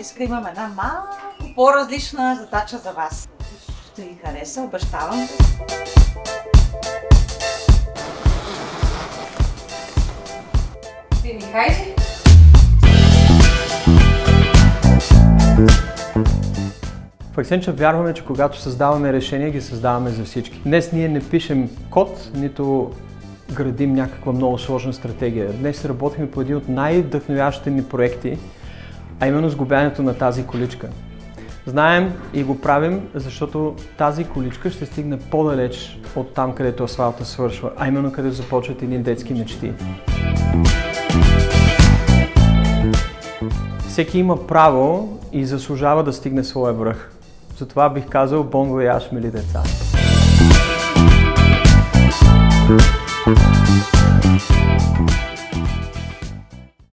Днеска имам една малко по-различна задача за вас. Ще ви хареса, обещавам. Хайде! В Accenture вярваме, че когато създаваме решения, ги създаваме за всички. Днес ние не пишем код, нито градим някаква много сложна стратегия. Днес работим по един от най-вдъхновяващите ни проекти, а именно сглобяването на тази количка. Знаем и го правим, защото тази количка ще стигне по-далеч от там, където асфалта свършва, а именно където започват едни детски мечти. Всеки има право и заслужава да стигне своя връх. Затова бих казал, bon voyage, мили деца!